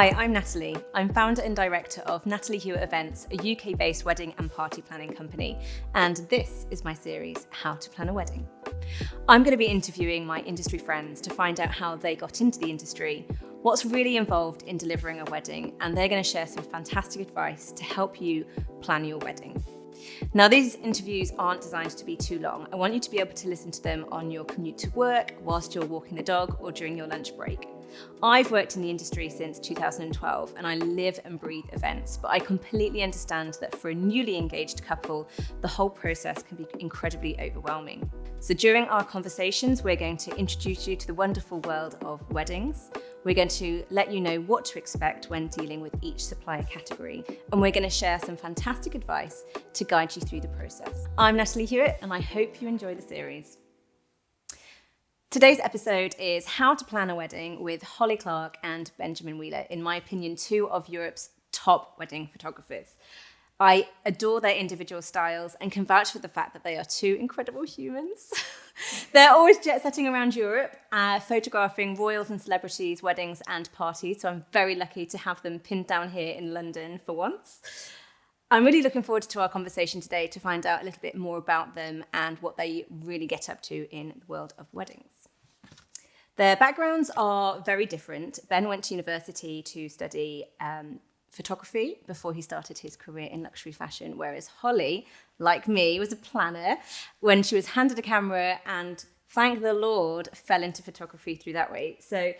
Hi, I'm Natalie. I'm founder and director of Natalie Hewitt Events, a UK-based wedding and party planning company, and this is my series, How to Plan a Wedding. I'm going to be interviewing my industry friends to find out how they got into the industry, what's really involved in delivering a wedding, and they're going to share some fantastic advice to help you plan your wedding. Now, these interviews aren't designed to be too long. I want you to be able to listen to them on your commute to work, whilst you're walking the dog, or during your lunch break. I've worked in the industry since 2012 and I live and breathe events, but I completely understand that for a newly engaged couple, the whole process can be incredibly overwhelming. So during our conversations, we're going to introduce you to the wonderful world of weddings. We're going to let you know what to expect when dealing with each supplier category, and we're going to share some fantastic advice to guide you through the process. I'm Natalie Hewitt, and I hope you enjoy the series. Today's episode is How to Plan a Wedding with Holly Clark and Benjamin Wheeler, in my opinion, two of Europe's top wedding photographers. I adore their individual styles and can vouch for the fact that they are two incredible humans. They're always jet-setting around Europe, photographing royals and celebrities, weddings and parties, so I'm very lucky to have them pinned down here in London for once. I'm really looking forward to our conversation today to find out a little bit more about them and what they really get up to in the world of weddings. Their backgrounds are very different. Ben went to university to study photography before he started his career in luxury fashion, whereas Holly, like me, was a planner when she was handed a camera and, thank the Lord, fell into photography through that way. So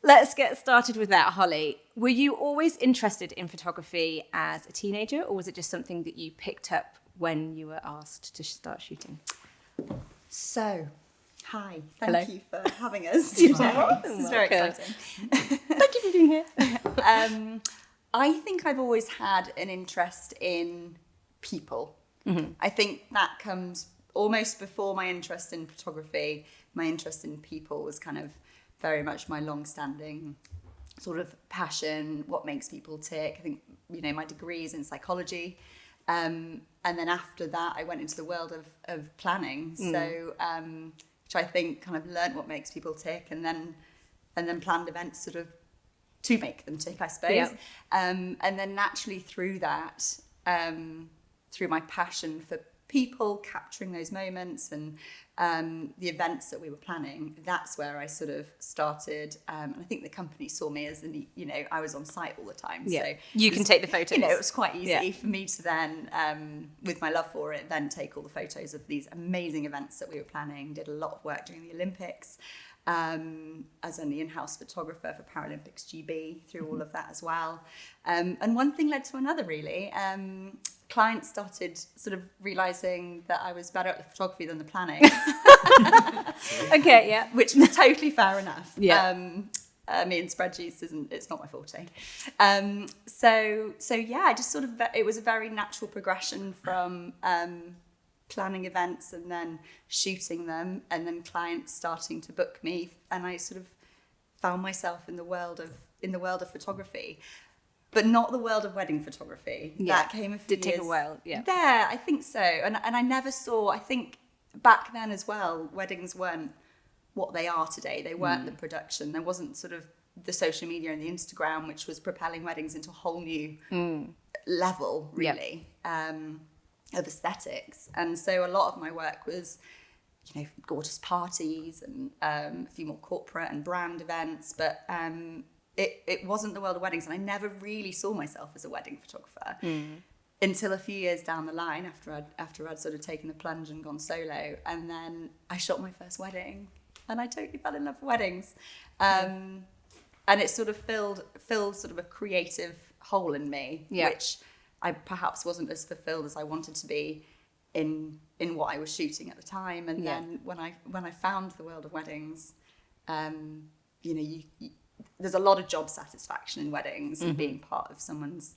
let's get started with that, Holly. Were you always interested in photography as a teenager, or was it just something that you picked up when you were asked to start shooting? So, hi, Hello. thank you for having us today. This is very exciting. Thank you for being here. I think I've always had an interest in people. Mm-hmm. I think that comes almost before my interest in photography. My interest in people was kind of very much my long-standing sort of passion, what makes people tick. I think, my degree is in psychology. And then after that, I went into the world of planning. So, which I think kind of learnt what makes people tick and then planned events sort of to make them tick, I suppose. Yeah. And then naturally through that, through my passion for people, capturing those moments and the events that we were planning, that's where I sort of started. And I think the company saw me as, I was on site all the time. Yeah. So you can take the photos. It was quite easy for me to then, with my love for it, then take all the photos of these amazing events that we were planning. Did a lot of work during the Olympics. As an in-house photographer for Paralympics GB, through all of that as well. And one thing led to another, really. Clients started sort of realising that I was better at the photography than the planning. Okay, yeah. Which was totally fair enough. Yeah. Me and spreadsheets it's not my forte. So yeah, I just sort of, it was a very natural progression from planning events and then shooting them, and then clients starting to book me, and I sort of found myself in the world of photography, but not the world of wedding photography. Yeah. That came a few Did take years a while. Yeah, there, I think so, and I never saw. I think back then as well, weddings weren't what they are today. They weren't the production. There wasn't sort of the social media and the Instagram, which was propelling weddings into a whole new level, really. Of aesthetics. And so a lot of my work was, gorgeous parties and a few more corporate and brand events, but it wasn't the world of weddings, and I never really saw myself as a wedding photographer until a few years down the line, after I'd sort of taken the plunge and gone solo, and then I shot my first wedding, and I totally fell in love with weddings. And it sort of filled sort of a creative hole in me, which I perhaps wasn't as fulfilled as I wanted to be in what I was shooting at the time. And then when I found the world of weddings, there's a lot of job satisfaction in weddings and being part of someone's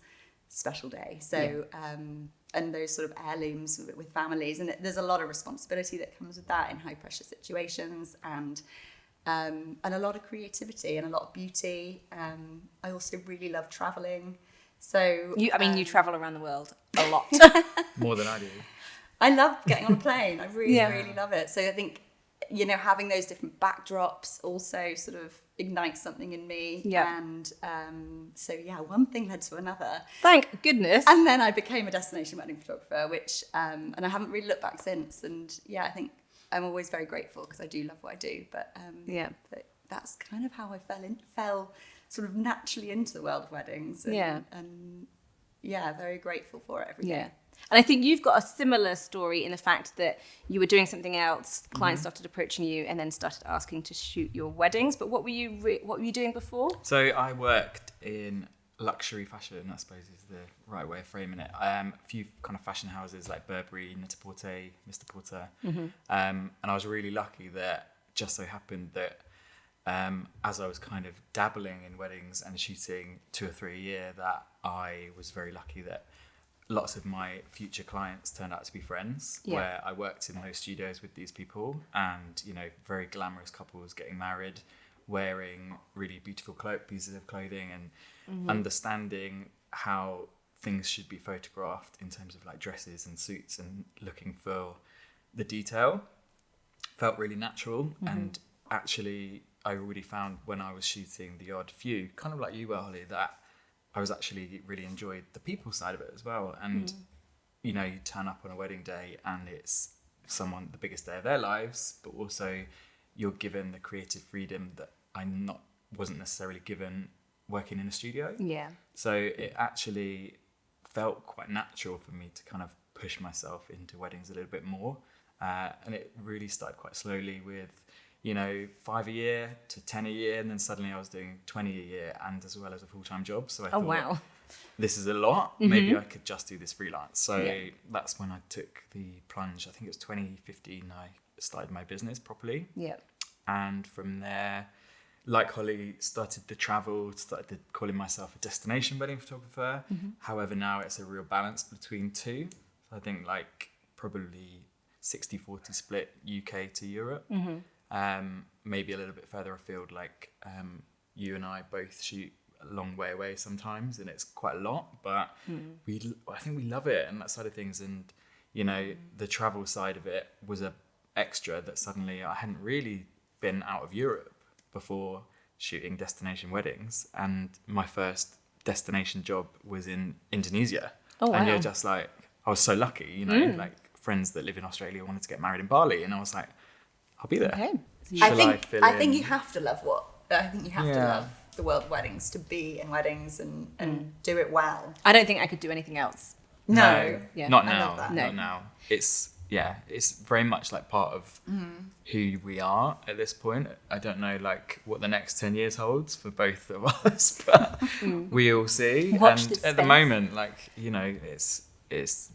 special day. So and those sort of heirlooms with families, and there's a lot of responsibility that comes with that in high pressure situations, and a lot of creativity and a lot of beauty. I also really love traveling. So you travel around the world a lot. More than I do. I love getting on a plane. I really love it. So I think you know, having those different backdrops also sort of ignites something in me. Yeah. And so, yeah, one thing led to another. Thank goodness. And then I became a destination wedding photographer, which, and I haven't really looked back since. And yeah, I think I'm always very grateful because I do love what I do. But but that's kind of how I fell sort of naturally into the world of weddings. And yeah, very grateful for it every day. Yeah. And I think you've got a similar story in the fact that you were doing something else, clients started approaching you and then started asking to shoot your weddings. But what were you doing before? So I worked in luxury fashion, I suppose is the right way of framing it. A few kind of fashion houses like Burberry, Net-a-Porter, Mr. Porter. And I was really lucky that just so happened that as I was kind of dabbling in weddings and shooting 2 or 3 a year, that I was very lucky that lots of my future clients turned out to be friends, where I worked in those studios with these people and, you know, very glamorous couples getting married, wearing really beautiful pieces of clothing and understanding how things should be photographed in terms of like dresses and suits and looking for the detail felt really natural. And actually I already found when I was shooting the odd few, kind of like you were, Holly, that I was actually really enjoyed the people side of it as well. And, you know, you turn up on a wedding day and it's the biggest day of their lives, but also you're given the creative freedom that I wasn't necessarily given working in a studio. Yeah. So it actually felt quite natural for me to kind of push myself into weddings a little bit more. And it really started quite slowly with, you know, 5 a year to 10 a year, and then suddenly I was doing 20 a year and as well as a full-time job. So I thought, wow, this is a lot. Maybe I could just do this freelance. So that's when I took the plunge. I think it was 2015 I started my business properly. Yeah. And from there, like Holly, started to travel, started calling myself a destination wedding photographer. However, now it's a real balance between two. So I think like probably 60-40 split UK to Europe. Maybe a little bit further afield, like you and I both shoot a long way away sometimes, and it's quite a lot, but I think we love it and that side of things. And, you know, the travel side of it was a extra that suddenly I hadn't really been out of Europe before shooting destination weddings. And my first destination job was in Indonesia. Oh, wow. And you're just like, I was so lucky, you know, like friends that live in Australia wanted to get married in Bali, and I was like, I'll be there. Okay. I think you have to love to love the world of weddings to be in weddings and do it well. I don't think I could do anything else. No. Yeah. Not I now. love that. Not now. It's very much like part of who we are at this point. I don't know like what the next 10 years holds for both of us, but we all see. Watch and this at the space. moment, like, you know,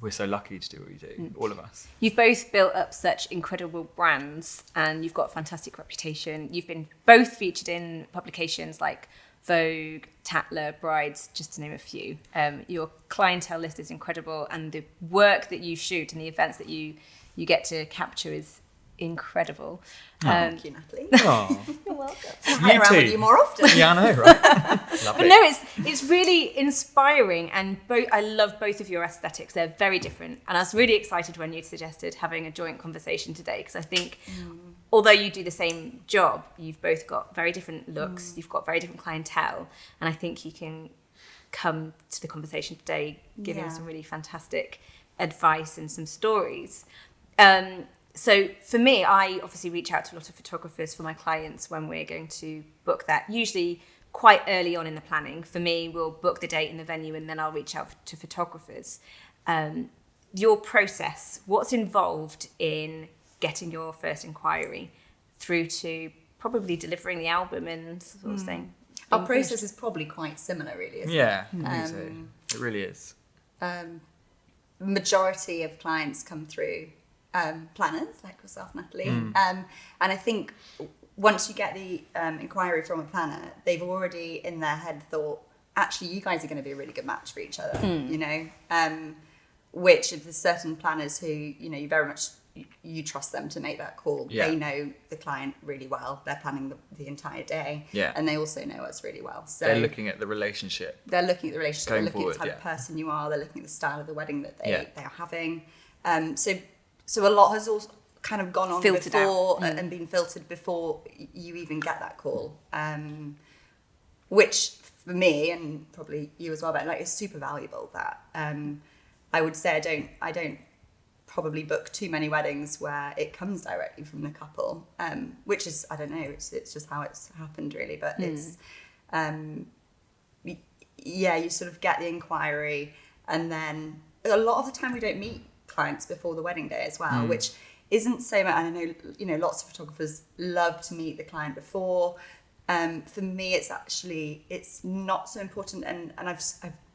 we're so lucky to do what we do, all of us. You've both built up such incredible brands and you've got a fantastic reputation. You've been both featured in publications like Vogue, Tatler, Brides, just to name a few. Your clientele list is incredible, and the work that you shoot and the events that you get to capture is incredible. Thank you, Natalie. Oh, You're welcome. I'll hang around with you more often. yeah, I know, right? Love But it. no, it's really inspiring, and I love both of your aesthetics. They're very different, and I was really excited when you suggested having a joint conversation today, because I think although you do the same job, you've both got very different looks, you've got very different clientele, and I think you can come to the conversation today giving some really fantastic advice and some stories. So for me, I obviously reach out to a lot of photographers for my clients when we're going to book that, usually quite early on in the planning. For me, we'll book the date and the venue, and then I'll reach out to photographers. Your process, what's involved in getting your first inquiry through to probably delivering the album and sort of thing? Our process is probably quite similar, really, isn't it? Yeah, I think so. It really is. Majority of clients come through planners like yourself, Natalie. And I think once you get the inquiry from a planner, they've already in their head thought, actually, you guys are going to be a really good match for each other, you know, which if there's certain planners who, you know, you very much, you trust them to make that call. Yeah. They know the client really well. They're planning the entire day. Yeah. And they also know us really well. So They're looking at the relationship. they're looking at the relationship, Going they're looking forward, at the type of person you are, they're looking at the style of the wedding that they are having. So a lot has also kind of gone on Filtered before out. and been filtered before you even get that call. Which for me, and probably you as well, but like, it's super valuable. That I would say I don't probably book too many weddings where it comes directly from the couple, which is, I don't know, it's just how it's happened really, but it's you sort of get the inquiry, and then a lot of the time we don't meet clients before the wedding day as well, which isn't so much. And I know, you know, lots of photographers love to meet the client before. For me, it's not so important, and I've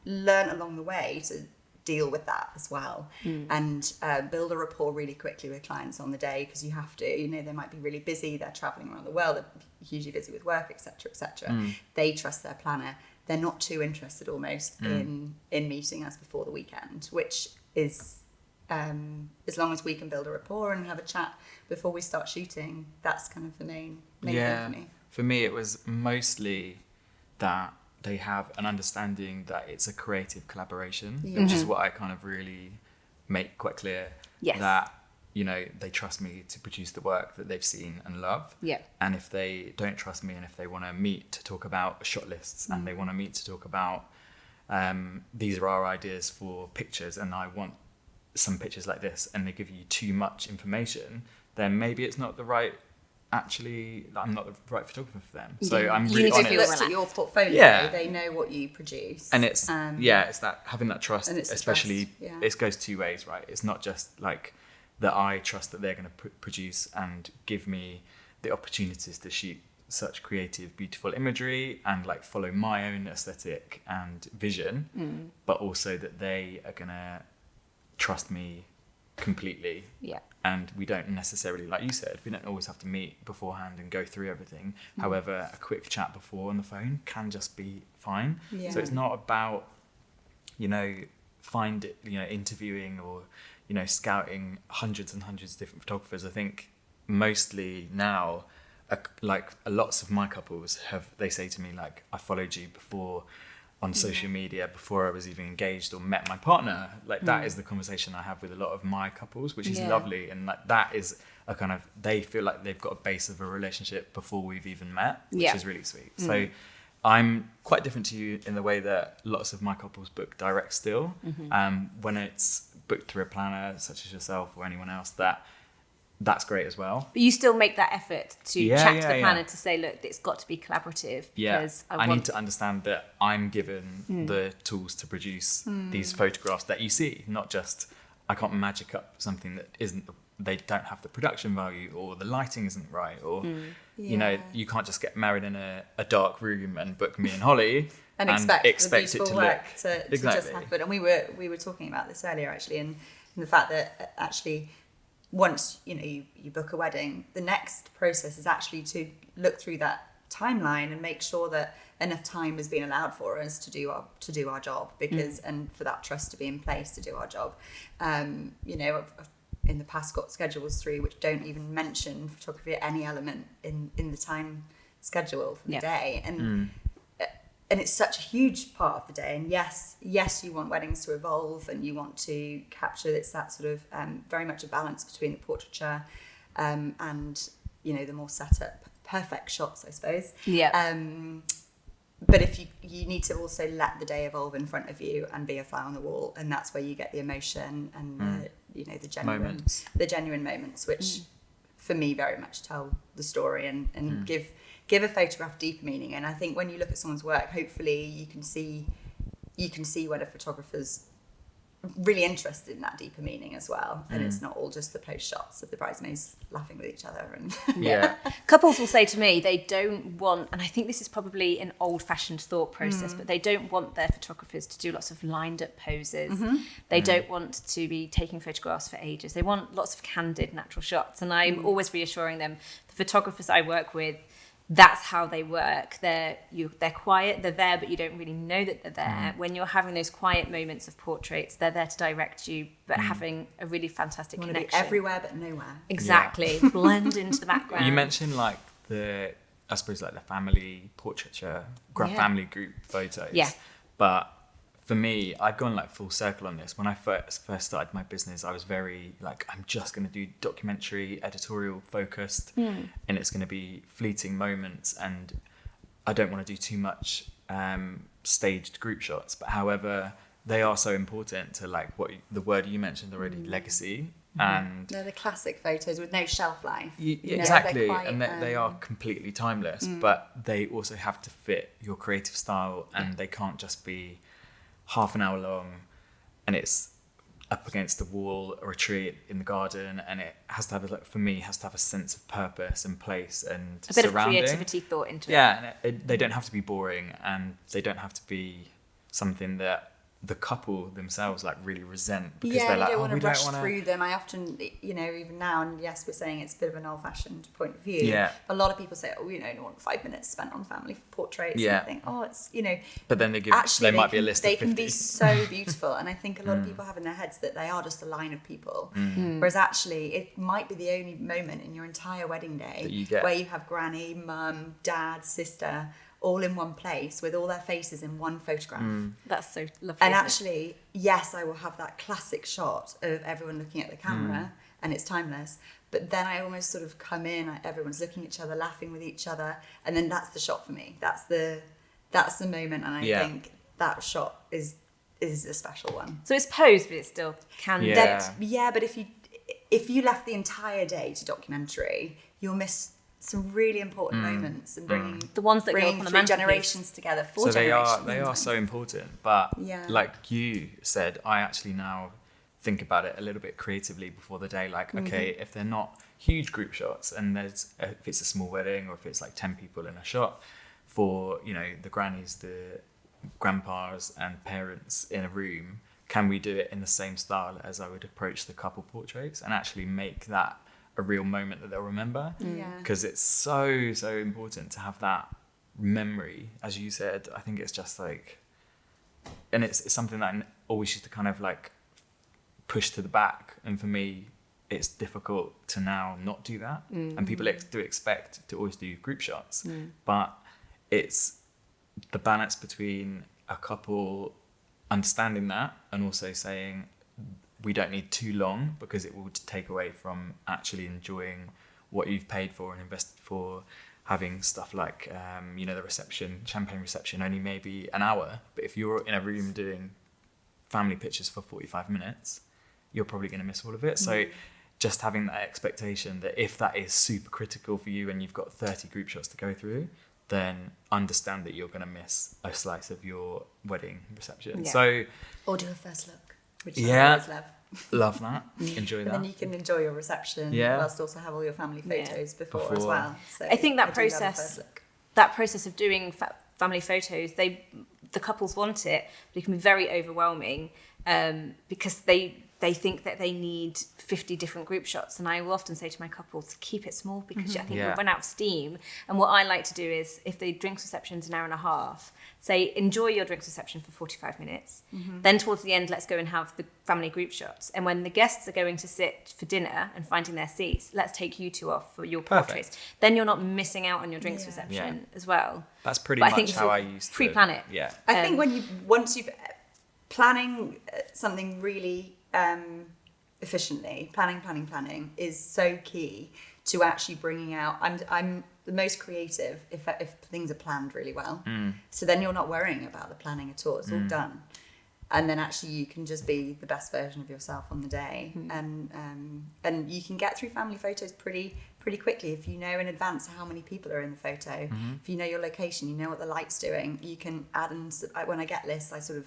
learned along the way to deal with that as well, and build a rapport really quickly with clients on the day, because you have to, you know, they might be really busy, they're traveling around the world, they're hugely busy with work, etc. They trust their planner. They're not too interested almost in meeting us before the weekend, which is as long as we can build a rapport and have a chat before we start shooting, that's kind of the main thing for me. For me, it was mostly that they have an understanding that it's a creative collaboration, which is what I kind of really make quite clear. Yes. That, you know, they trust me to produce the work that they've seen and love. Yeah. And if they don't trust me, and if they want to meet to talk about shot lists, and they want to meet to talk about these are our ideas for pictures, and I want some pictures like this, and they give you too much information, then maybe it's not the right. Actually, I'm not the right photographer for them. So I'm really honest. If you looked at your portfolio, they know what you produce. And it's it's that having that trust, and it's especially trust, it goes two ways, right? It's not just like that I trust that they're going to produce and give me the opportunities to shoot such creative, beautiful imagery and like follow my own aesthetic and vision, but also that they are going to trust me completely. Yeah. And we don't necessarily, like you said, we don't always have to meet beforehand and go through everything. However, a quick chat before on the phone can just be fine. Yeah. So it's not about, you know, interviewing or, you know, scouting hundreds and hundreds of different photographers. I think mostly now, like lots of my couples they say to me, like, I followed you before on social media before I was even engaged or met my partner. Like that is the conversation I have with a lot of my couples, which is lovely. And like that is a kind of, they feel like they've got a base of a relationship before we've even met, which is really sweet. So I'm quite different to you in the way that lots of my couples book direct still. When it's booked through a planner such as yourself or anyone else, that's great as well. But you still make that effort to chat to the planner to say, look, it's got to be collaborative. Because I need to understand that I'm given the tools to produce these photographs that you see, not just, I can't magic up something that they don't have the production value, or the lighting isn't right, or, you know, you can't just get married in a dark room and book me and Holly and expect the beautiful it to work look to just happen. And we were talking about this earlier actually, and the fact that actually, once you know you book a wedding, the next process is actually to look through that timeline and make sure that enough time has been allowed for us to do our job, because and for that trust to be in place to do our job. You know, I've in the past got schedules through which don't even mention photography at any element in the time schedule for the day, and it's such a huge part of the day. And yes, you want weddings to evolve, and you want to capture it's that sort of very much a balance between the portraiture and, you know, the more set up perfect shots, I suppose. Yeah. But if you need to also let the day evolve in front of you and be a fly on the wall, and that's where you get the emotion and the genuine moments, which for me very much tell the story and give a photograph deep meaning. And I think when you look at someone's work, hopefully you can see when a photographer's really interested in that deeper meaning as well, and it's not all just the post shots of the bridesmaids laughing with each other. And couples will say to me they don't want, and I think this is probably an old-fashioned thought process, but they don't want their photographers to do lots of lined up poses. They don't want to be taking photographs for ages. They want lots of candid natural shots, and I'm always reassuring them, the photographers I work with, that's how they work. They're quiet, they're there, but you don't really know that they're there. When you're having those quiet moments of portraits, they're there to direct you, but having a really fantastic connection. Be everywhere but nowhere. Exactly. Blend into the background. You mentioned like the family portraiture, family group photos. Yeah. But for me, I've gone like full circle on this. When I first started my business, I was very like, I'm just going to do documentary, editorial focused, and it's going to be fleeting moments, and I don't want to do too much staged group shots. But however, they are so important to like the word you mentioned already, legacy. And they're the classic photos with no shelf life. Exactly, quite, and they are completely timeless, but they also have to fit your creative style, and they can't just be half an hour long and it's up against the wall or a tree in the garden, and it has to have for me has to have a sense of purpose and place and a bit surrounding. of creativity thought into it. Yeah, and they don't have to be boring, and they don't have to be something that the couple themselves like really resent, because they're like, you don't oh, want we to rush don't want through them. I often, even now, and yes, we're saying it's a bit of an old-fashioned point of view. Yeah. A lot of people say, oh, you want 5 minutes spent on family portraits. Yeah. And I think, oh, it's, But then they might be a list of 50. They can be so beautiful, and I think a lot of people have in their heads that they are just a line of people, whereas actually it might be the only moment in your entire wedding day that you get, where you have granny, mum, dad, sister, all in one place with all their faces in one photograph. That's so lovely. And actually, yes, I will have that classic shot of everyone looking at the camera and it's timeless. But then I almost sort of come in, everyone's looking at each other, laughing with each other. And then that's the shot for me. That's the moment. And I think that shot is a special one. So it's posed, but it still can. Yeah. But if you left the entire day to documentary, you'll miss some really important moments, and bringing the ones that go up on the three mantelpiece. generations together, four so generations. they are so important. But like you said, I actually now think about it a little bit creatively before the day. Like, okay, if they're not huge group shots, and if it's a small wedding, or if it's like 10 people in a shot, for the grannies, the grandpas, and parents in a room, can we do it in the same style as I would approach the couple portraits, and actually make that a real moment that they'll remember? Because it's so important to have that memory, as you said. I think it's just like, and it's something that I always used to kind of like push to the back, and for me it's difficult to now not do that. And people do expect to always do group shots, but it's the balance between a couple understanding that and also saying we don't need too long, because it will take away from actually enjoying what you've paid for and invested for. Having stuff like, the reception, champagne reception, only maybe an hour. But if you're in a room doing family pictures for 45 minutes, you're probably going to miss all of it. So just having that expectation that if that is super critical for you and you've got 30 group shots to go through, then understand that you're going to miss a slice of your wedding reception. Yeah. So, or do a first look. Which Yeah. I always love. love that. Enjoy And that. then you can enjoy your reception, whilst also have all your family photos before as well. So I think that do love a process, first look. of doing family photos, the couples want it, but it can be very overwhelming, because they think that they need 50 different group shots. And I will often say to my couples to keep it small, because I think we'll run out of steam. And what I like to do is, if the drinks reception's an hour and a half, say, enjoy your drinks reception for 45 minutes. Then towards the end, let's go and have the family group shots. And when the guests are going to sit for dinner and finding their seats, let's take you two off for your portraits. Then you're not missing out on your drinks reception as well. That's pretty But I think much how I used to pre-plan it. Yeah. I think once you've planning something really efficiently, planning is so key to actually bringing out. I'm the most creative if things are planned really well. So then you're not worrying about the planning at all. It's all done, and then actually you can just be the best version of yourself on the day, and you can get through family photos pretty quickly if you know in advance how many people are in the photo. If you know your location, you know what the light's doing. You can add when I get lists, I sort of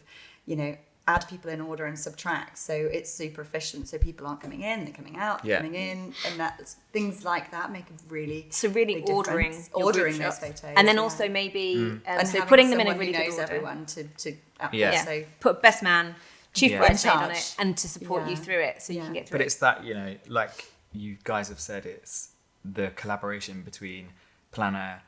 add people in order and subtract, so it's super efficient, so people aren't coming in, they're coming out, coming in, and that things like that make a really big ordering those shots. photos, and then also maybe and so having putting them in a someone really who good knows order. everyone to so Put best man, chief Yeah. bridesmaid In on charge. it, and to support you through it, so you can get through But it. it's that, like you guys have said, it's the collaboration between planner,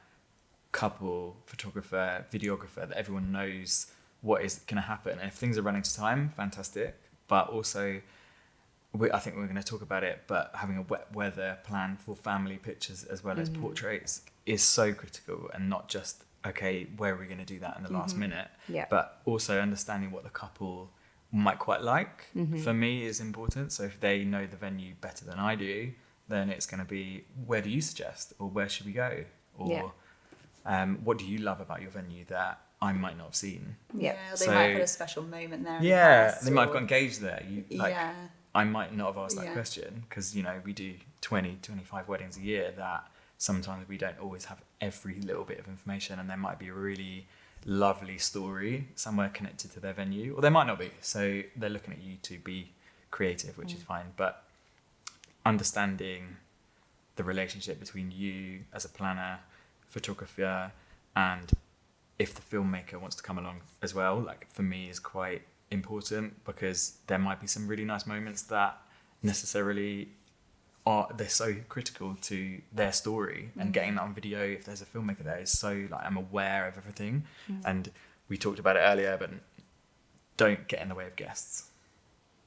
couple, photographer, videographer, that everyone knows what is going to happen. And if things are running to time, fantastic. But also, I think we're going to talk about it, but having a wet weather plan for family pictures as well as portraits is so critical, and not just okay, where are we going to do that in the last minute? Yeah. But also understanding what the couple might quite like, for me, is important. So if they know the venue better than I do, then it's going to be, where do you suggest, or where should we go, or what do you love about your venue that I might not have seen? Yeah, they might have had a special moment there. They might have got engaged there. I might not have asked that question, because, you know, we do 20, 25 weddings a year that sometimes we don't always have every little bit of information, and there might be a really lovely story somewhere connected to their venue, or there might not be. So they're looking at you to be creative, which is fine. But understanding the relationship between you as a planner, photographer, and if the filmmaker wants to come along as well, like, for me, is quite important, because there might be some really nice moments that necessarily they're so critical to their story, and getting that on video, if there's a filmmaker there, is so, like, I'm aware of everything. And we talked about it earlier, but don't get in the way of guests.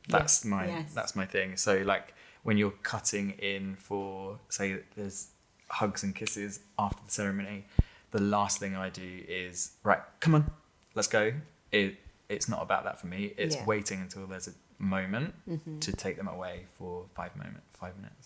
That's my thing. So, like, when you're cutting in for, say, there's hugs and kisses after the ceremony, the last thing I do is, right, come on, let's go. It's not about that for me. It's waiting until there's a moment to take them away for 5 minutes.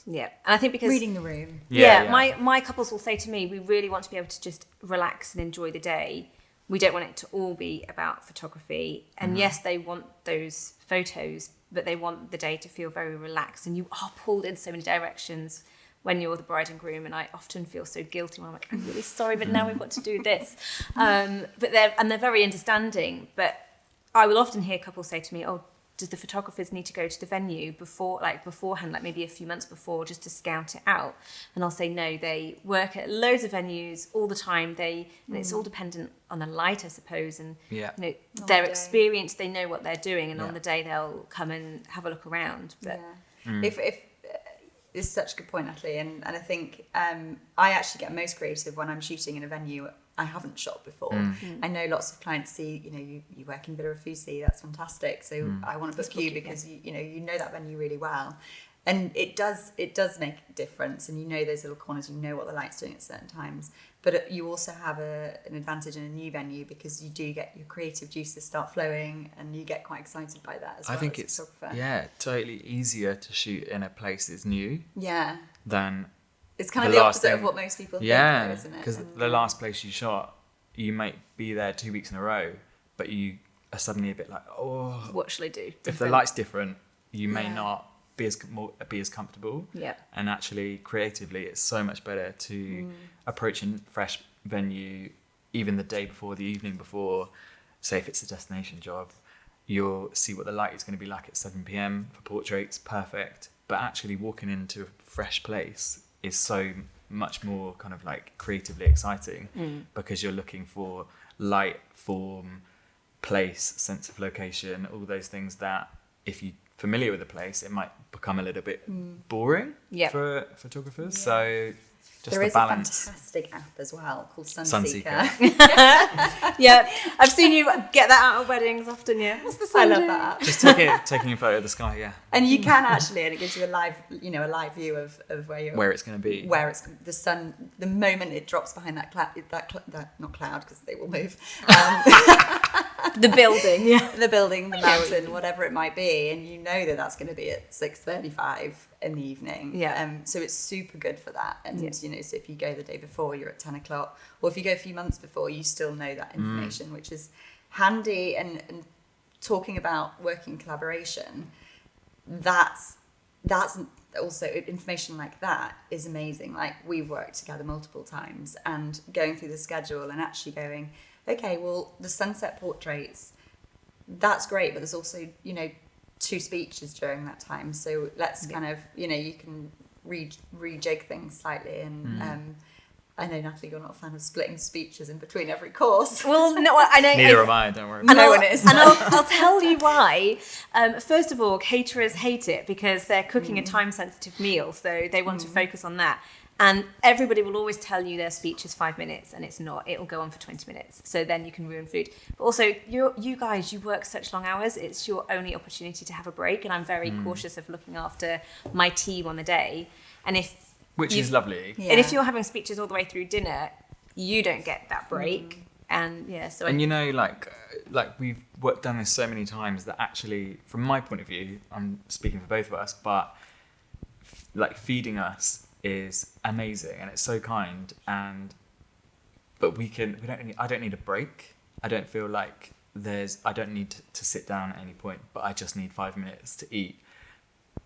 Yeah, and I think because reading the room. My couples will say to me, we really want to be able to just relax and enjoy the day. We don't want it to all be about photography. And yes, they want those photos, but they want the day to feel very relaxed. And you are pulled in so many directions when you're the bride and groom, and I often feel so guilty when I'm like, I'm really sorry, but now we've got to do this. But they're very understanding. But I will often hear couples say to me, oh, do the photographers need to go to the venue beforehand, like maybe a few months before, just to scout it out? And I'll say no, they work at loads of venues all the time. And it's all dependent on the light, I suppose, and you know, their experience. They know what they're doing, and on the day they'll come and have a look around. But if it's such a good point, Natalie, and I think I actually get most creative when I'm shooting in a venue I haven't shot before. I know lots of clients see, you know, you work in Villa Refusi, that's fantastic. So I want to book you because you know that venue really well. And it does make a difference, and you know those little corners, you know what the light's doing at certain times. But you also have an advantage in a new venue, because you do get your creative juices start flowing, and you get quite excited by that as well. I think it's totally easier to shoot in a place that's new. Yeah. Than it's kind of the opposite of what most people think, though, isn't it? Because the last place you shot, you might be there 2 weeks in a row, but you are suddenly a bit like, oh, what shall I do? Different. If the light's different, you may not be as comfortable. Yeah. And actually, creatively, it's so much better to approach a fresh venue, even the day before, the evening before. Say if it's a destination job, you'll see what the light is going to be like at 7 p.m. for portraits, perfect. But actually walking into a fresh place is so much more kind of like creatively exciting, because you're looking for light, form, place, sense of location, all those things that, if you're familiar with the place, it might become a little bit boring for photographers. So just there the is balance. a fantastic app as well called Sunseeker. Yeah, I've seen you get that out of weddings often. Yeah, what's the I love that app. Just taking a photo of the sky. Yeah, and you can actually, and it gives you a live view of where it's going to be, where it's the sun, the moment it drops behind that cloud, not cloud, because they will move. The building, the mountain, whatever it might be, and you know that's going to be at 6:35 in the evening. So it's super good for that. And you know, so if you go the day before, you're at 10 o'clock, or if you go a few months before, you still know that information, which is handy. And talking about working collaboration, that's also information like that is amazing. Like, we've worked together multiple times, and going through the schedule and actually going, okay, well, the sunset portraits, that's great, but there's also, you know, 2 speeches during that time. So let's kind of, you know, you can rejig things slightly. And I know, Natalie, you're not a fan of splitting speeches in between every course. Well, no, I know. Neither am I, don't worry. No one is. And I'll tell you why. First of all, caterers hate it because they're cooking a time-sensitive meal, so they want to focus on that. And everybody will always tell you their speech is 5 minutes, and it's not. It'll go on for 20 minutes. So then you can ruin food. But also, you guys, you work such long hours. It's your only opportunity to have a break. And I'm very cautious of looking after my team on the day. And which is lovely. Yeah. And if you're having speeches all the way through dinner, you don't get that break. And yeah, so and like we've done this so many times that actually, from my point of view, I'm speaking for both of us, but like feeding us is amazing and it's so kind, but I don't need a break. I don't feel like I don't need to sit down at any point, but I just need 5 minutes to eat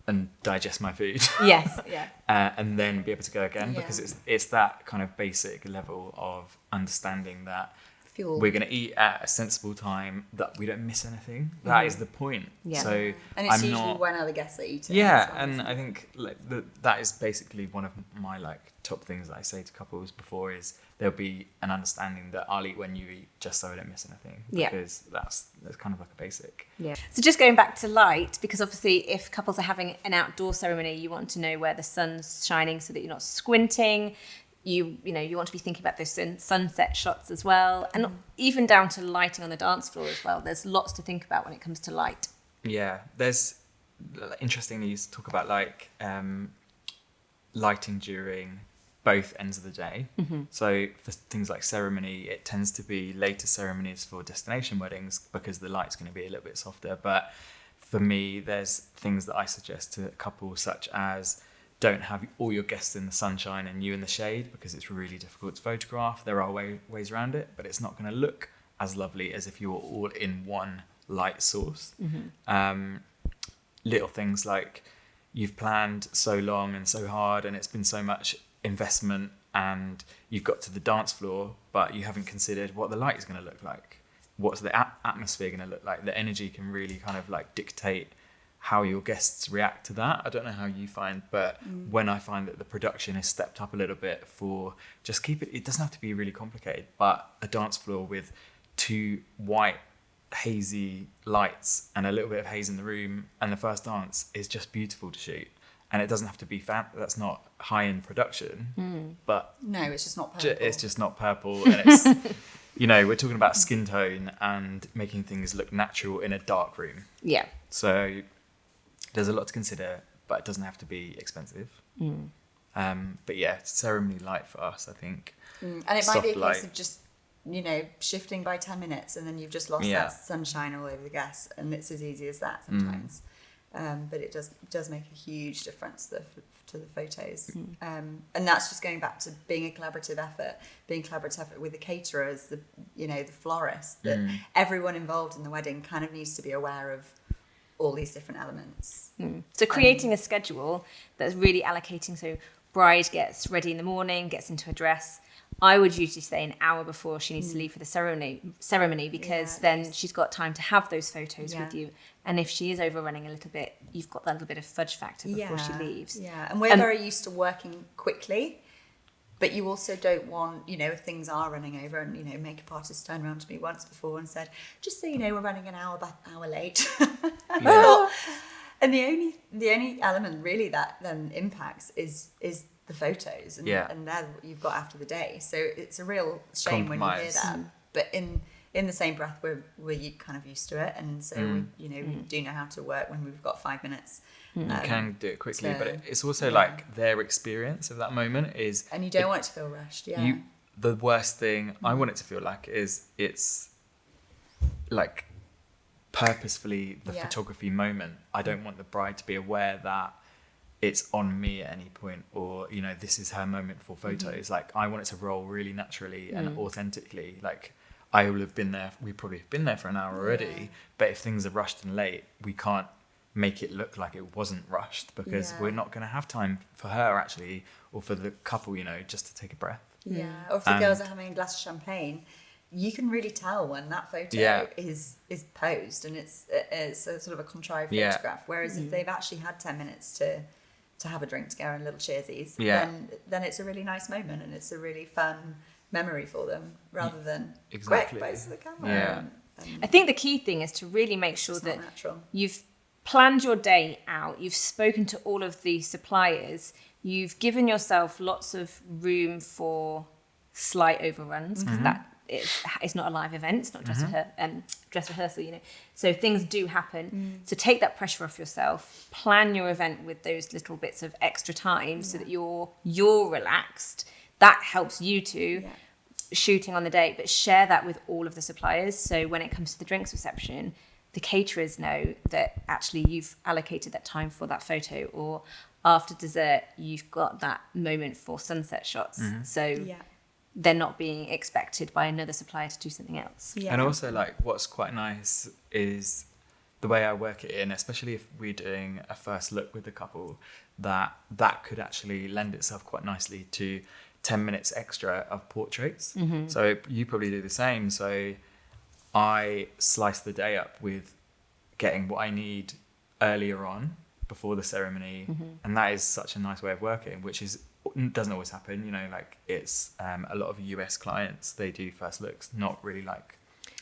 and digest my food. yes, yeah. And then be able to go again, because it's that kind of basic level of understanding that Fuel. we're going to eat at a sensible time, that we don't miss anything. That is the point. Yeah. So And it's I'm usually not, when other guests are eating. yeah, as well, and isn't it? I think like that is basically one of my like top things that I say to couples before is there'll be an understanding that I'll eat when you eat, just so I don't miss anything. Yeah. Because that's kind of like a basic. Yeah. So just going back to light, because obviously if couples are having an outdoor ceremony, you want to know where the sun's shining so that you're not squinting. You want to be thinking about those sunset shots as well, and even down to lighting on the dance floor as well. There's lots to think about when it comes to light. Yeah, there's interestingly you talk about like lighting during both ends of the day. So for things like ceremony, it tends to be later ceremonies for destination weddings because the light's going to be a little bit softer. But for me, there's things that I suggest to couples, such as don't have all your guests in the sunshine and you in the shade, because it's really difficult to photograph. There are ways around it, but it's not going to look as lovely as if you were all in one light source. Little things like you've planned so long and so hard and it's been so much investment and you've got to the dance floor, but you haven't considered what the light is going to look like. What's the atmosphere going to look like? The energy can really kind of like dictate how your guests react to that. I don't know how you find, but when I find that the production is stepped up a little bit for just it doesn't have to be really complicated, but a dance floor with 2 white hazy lights and a little bit of haze in the room, and the first dance is just beautiful to shoot. And it doesn't have to be that's not high-end production, but No, it's just not purple. it's just not purple, and it's we're talking about skin tone and making things look natural in a dark room. Yeah. So there's a lot to consider, but it doesn't have to be expensive. But yeah, ceremony light for us, I think. And it might be a soft case of just, shifting by 10 minutes and then you've just lost Yeah. that sunshine all over the guests, and it's as easy as that sometimes. But it does make a huge difference to the photos. And that's just going back to being a collaborative effort with the caterers, the florist, that everyone involved in the wedding kind of needs to be aware of all these different elements. So creating a schedule that's really allocating. So bride gets ready in the morning, gets into her dress. I would usually say an hour before she needs to leave for the ceremony, because then she's got time to have those photos with you. And if she is overrunning a little bit, you've got that little bit of fudge factor before she leaves. Yeah, and we're very used to working quickly, but you also don't want, if things are running over, and, makeup artists turned around to me once before and said, just so you know, we're running an hour late. And the only element really that then impacts is the photos, and they're what you've got after the day. So it's a real shame when you hear that. But in the same breath, we're kind of used to it, and so we do know how to work when we've got 5 minutes. You can do it quickly, but it's also like their experience of that moment is... And you don't want it to feel rushed, The worst thing I want it to feel like is it's like purposefully the photography moment. I don't want the bride to be aware that it's on me at any point, or this is her moment for photos. Like I want it to roll really naturally and authentically. Like I will have been there, we probably have been there for an hour already, but if things are rushed and late, we can't make it look like it wasn't rushed, because we're not going to have time for her actually, or for the couple, just to take a breath. Or if the girls are having a glass of champagne, you can really tell when that photo is posed, and it's a sort of a contrived photograph. Whereas if they've actually had 10 minutes to have a drink together and little cheersies, then it's a really nice moment, and it's a really fun memory for them, rather than quick pose to the camera. I think the key thing is to really make sure that you've planned your day out, you've spoken to all of the suppliers, you've given yourself lots of room for slight overruns, because that it's not a live event, it's not dress rehearsal, so things do happen. So take that pressure off yourself, plan your event with those little bits of extra time so that you're relaxed. That helps you to shooting on the day, but share that with all of the suppliers. So when it comes to the drinks reception, the caterers know that actually you've allocated that time for that photo, or after dessert, you've got that moment for sunset shots. So they're not being expected by another supplier to do something else. Yeah. And also, like, what's quite nice is the way I work it in, especially if we're doing a first look with a couple, that could actually lend itself quite nicely to 10 minutes extra of portraits. So you probably do the same. So I slice the day up with getting what I need earlier on before the ceremony. And that is such a nice way of working, which doesn't always happen. You know, like, it's a lot of US clients, they do first looks, not really like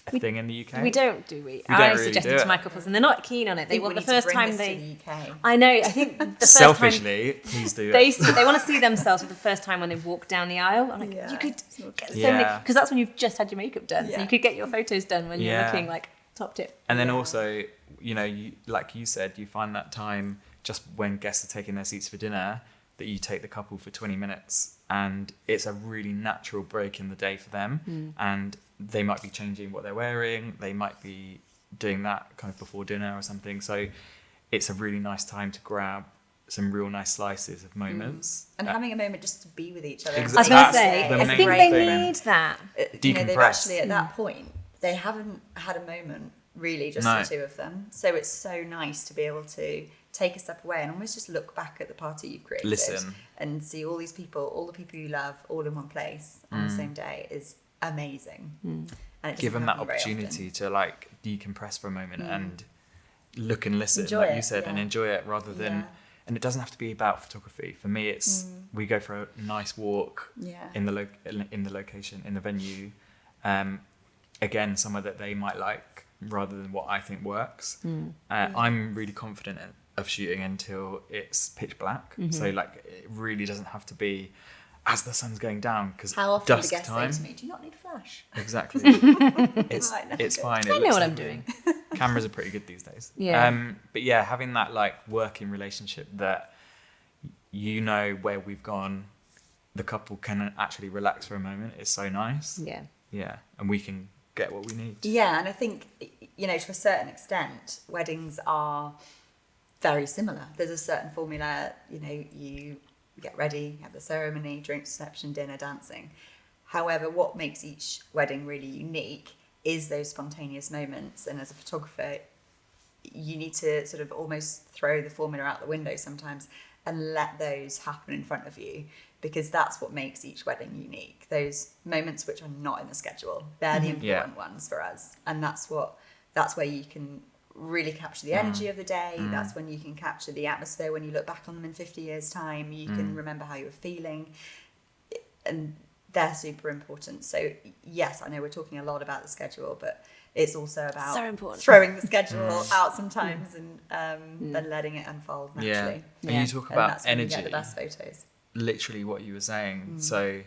a thing in the UK. We don't, do we? don't I really suggest do it to it. my couples, and they're not keen on it. They want the first time to they. the UK. I know. I think the first Selfishly, please do time it. they want to see themselves for the first time when they walk down the aisle. I'm like, Yeah. you could get so Yeah. many, because that's when you've just had your makeup done, so Yeah. you could get your photos done when you're Yeah. looking like top tip. And then also, you know, like you said, you find that time just when guests are taking their seats for dinner, that you take the couple for 20 minutes, and it's a really natural break in the day for them. And they might be changing what they're wearing, they might be doing that kind of before dinner or something. So it's a really nice time to grab some real nice slices of moments. And having a moment just to be with each other. I was going to That's say, the I main think they thing. need that. You know, they've Decompress. actually, at that point, they haven't had a moment, really, just No. the two of them. So it's so nice to be able to take a step away and almost just look back at the party you've created. Listen. And see all these people, all the people you love, all in one place on the same day is amazing. And it doesn't Give them that happen very opportunity to, like, decompress for a moment and look and listen, Enjoy like it, you said, and yeah. enjoy it rather than. Yeah. And it doesn't have to be about photography. For me, it's we go for a nice walk Yeah. in the location, in the venue. Again, somewhere that they might like rather than what I think works. I'm really confident of shooting until it's pitch black. So, like, it really doesn't have to be as the sun's going down, because How often do dusk guests time. say to me, do you not need flash? Exactly. it's Right, no, it's good. fine. I know what I'm doing. Cameras are pretty good these days. Yeah. But yeah, having that, like, working relationship that you know where we've gone, the couple can actually relax for a moment is so nice. Yeah. Yeah, and we can get what we need. Yeah, and I think, you know, to a certain extent, weddings are very similar. There's a certain formula, you know, you get ready, have the ceremony, drinks, reception, dinner, dancing. However, what makes each wedding really unique is those spontaneous moments. And as a photographer, you need to sort of almost throw the formula out the window sometimes and let those happen in front of you, because that's what makes each wedding unique. Those moments which are not in the schedule, they're the important ones for us. And that's where you can really capture the energy of the day. That's when you can capture the atmosphere. When you look back on them in 50 years' time, you can remember how you were feeling. And they're super important. So yes, I know we're talking a lot about the schedule, but it's also about So important. throwing the schedule out sometimes and letting it unfold naturally. Yeah. And you talk And about that's when you energy. get the best photos. Literally what you were saying. So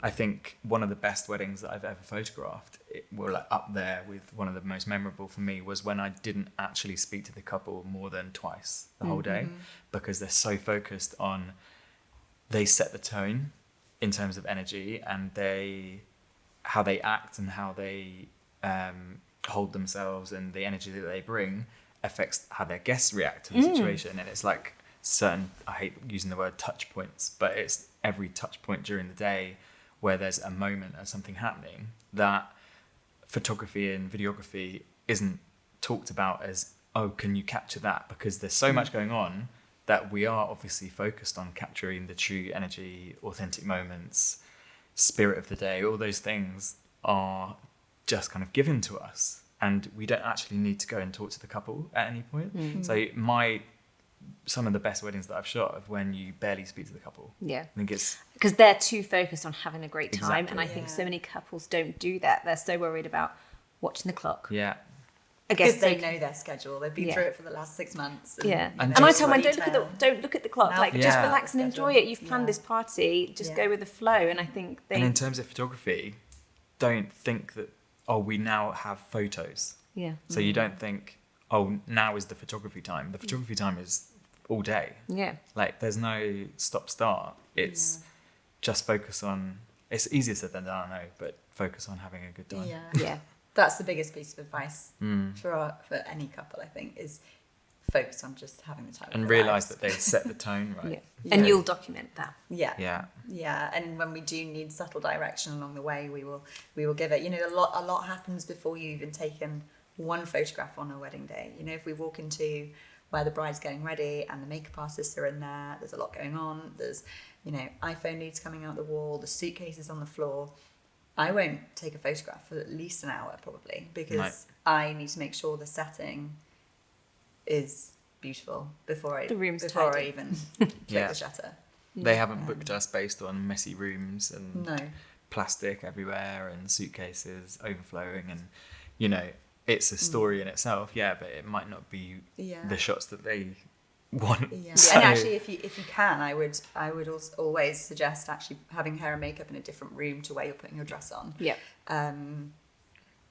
I think one of the best weddings that I've ever photographed, like up there with one of the most memorable for me, was when I didn't actually speak to the couple more than twice the whole day, because they're so focused on, they set the tone in terms of energy, and how they act and how they hold themselves, and the energy that they bring affects how their guests react to the situation. And it's like certain, I hate using the word touch points, but it's every touch point during the day where there's a moment of something happening that photography and videography isn't talked about as, oh, can you capture that? Because there's so much going on that we are obviously focused on capturing the true energy, authentic moments, spirit of the day. All those things are just kind of given to us, and we don't actually need to go and talk to the couple at any point. So some of the best weddings that I've shot of when you barely speak to the couple. Yeah. I think it's Because they're too focused on having a great time. Exactly. And I think so many couples don't do that. They're so worried about watching the clock. yeah. I guess Because they know their schedule. They've been through it for the last 6 months. Yeah, And and I just tell them, detail. don't look at the clock. Now Like, for just Yeah. relax and enjoy it. You've planned this party. Just go with the flow. And I think And in terms of photography, don't think that, oh, we now have photos. yeah, So you don't think, oh, now is the photography time. The photography time is all day. yeah, Like, there's no stop start. It's just focus on it's easier said than done, I know, but focus on having a good time. Yeah. That's the biggest piece of advice for any couple, I think, is focus on just having the time And of their realise lives. that they set the tone right. Yeah. And you'll document that. Yeah. And when we do need subtle direction along the way, we will give it. You know, a lot happens before you've even taken one photograph on a wedding day. You know, if we walk into where the bride's getting ready and the makeup artists are in there's a lot going on. There's, you know, iPhone leads coming out the wall, the suitcases on the floor. I won't take a photograph for at least an hour probably, because I need to make sure the setting is beautiful before I even click the shutter. They haven't booked us based on messy rooms and No. plastic everywhere and suitcases overflowing, and you know, it's a story in itself, but it might not be the shots that they want. Yeah. So, And actually, if you can, I would also always suggest actually having hair and makeup in a different room to where you're putting your dress on. Yeah.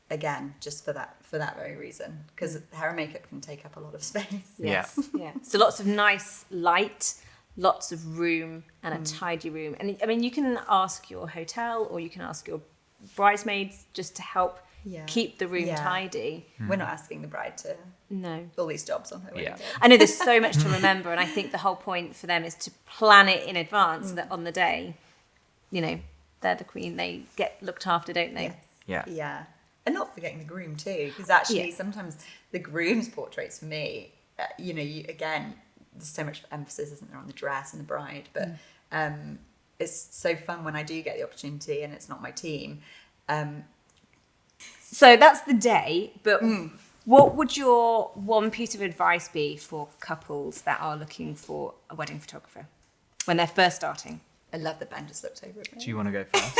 Again, just for that very reason, because hair and makeup can take up a lot of space. Yes. Yeah. So lots of nice light, lots of room, and a tidy room. And I mean, you can ask your hotel or you can ask your bridesmaids just to help keep the room tidy. We're not asking the bride to all these jobs on her wedding day. I know there's so much to remember, and I think the whole point for them is to plan it in advance so that on the day, you know, they're the queen, they get looked after, don't they? Yes. Yeah. And not forgetting the groom too, because actually sometimes the groom's portraits for me, you know, again, there's so much emphasis, isn't there, on the dress and the bride, but it's so fun when I do get the opportunity and it's not my team. So that's the day, but what would your one piece of advice be for couples that are looking for a wedding photographer when they're first starting? I love that Ben just looked over at me. do you want to go first?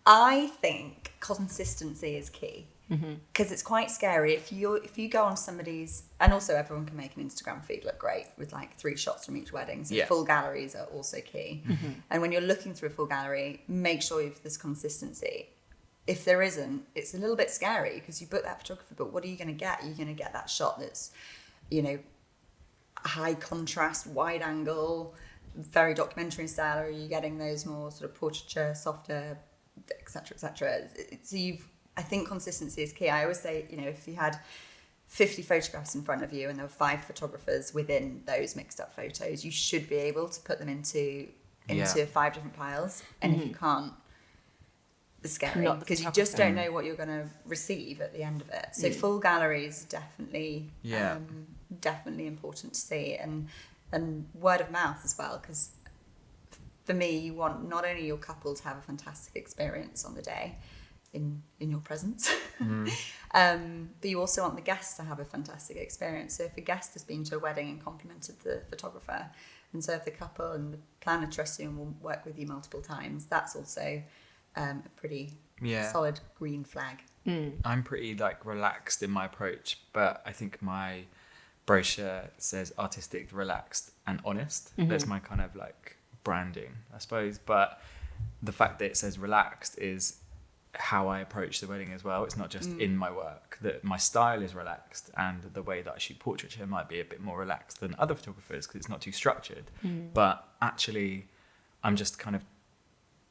I think consistency is key, because it's quite scary if you go on somebody's, and also everyone can make an Instagram feed look great with like 3 shots from each wedding. So full galleries are also key. And when you're looking through a full gallery, make sure you have this consistency. If there isn't, it's a little bit scary because you book that photographer, but what are you going to get? You're going to get that shot that's, you know, high contrast, wide angle, very documentary style, or are you getting those more sort of portraiture, softer, etc., etc. So I think consistency is key. I always say, you know, if you had 50 photographs in front of you and there were 5 photographers within those mixed up photos, you should be able to put them into 5 different piles. And if you can't, it's scary because you just don't know what you're going to receive at the end of it. So full gallery is definitely definitely important to see, and word of mouth as well, because for me, you want not only your couple to have a fantastic experience on the day in your presence, but you also want the guests to have a fantastic experience. So if a guest has been to a wedding and complimented the photographer, and so if the couple and the planner trust you and will work with you multiple times, that's also a pretty solid green flag. I'm pretty like relaxed in my approach, but I think my brochure says artistic, relaxed and honest. That's my kind of like branding, I suppose. But the fact that it says relaxed is how I approach the wedding as well. It's not just in my work, that my style is relaxed, and the way that I shoot portraiture might be a bit more relaxed than other photographers because it's not too structured. But actually I'm just kind of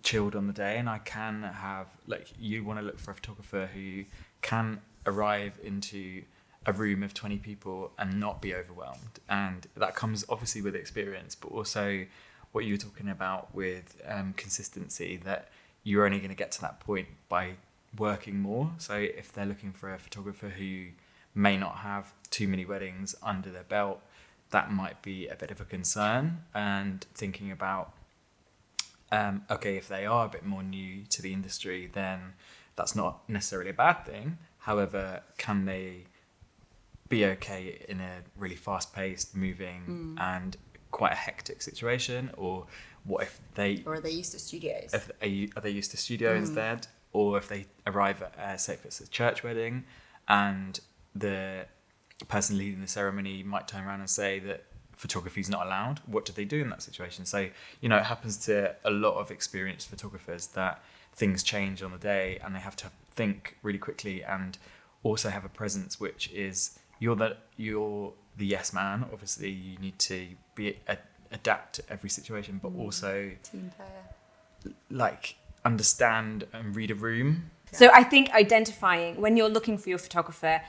chilled on the day, and I can have, like, you want to look for a photographer who can arrive into a room of 20 people and not be overwhelmed, and that comes obviously with experience, but also what you were talking about with consistency, that you're only going to get to that point by working more. So if they're looking for a photographer who may not have too many weddings under their belt, that might be a bit of a concern. And thinking about okay, if they are a bit more new to the industry, then that's not necessarily a bad thing. However, can they be okay in a really fast-paced, moving and quite a hectic situation? Or what if they... Or are they used to studios? Are they used to studio instead? Or if they arrive at, say if it's a church wedding, and the person leading the ceremony might turn around and say that photography is not allowed, what do they do in that situation? So, you know, it happens to a lot of experienced photographers that things change on the day, and they have to think really quickly and also have a presence which is, you're the yes man. Obviously you need to be adapt to every situation, but also team player. like understand and read a room. So I think identifying when you're looking for your photographer,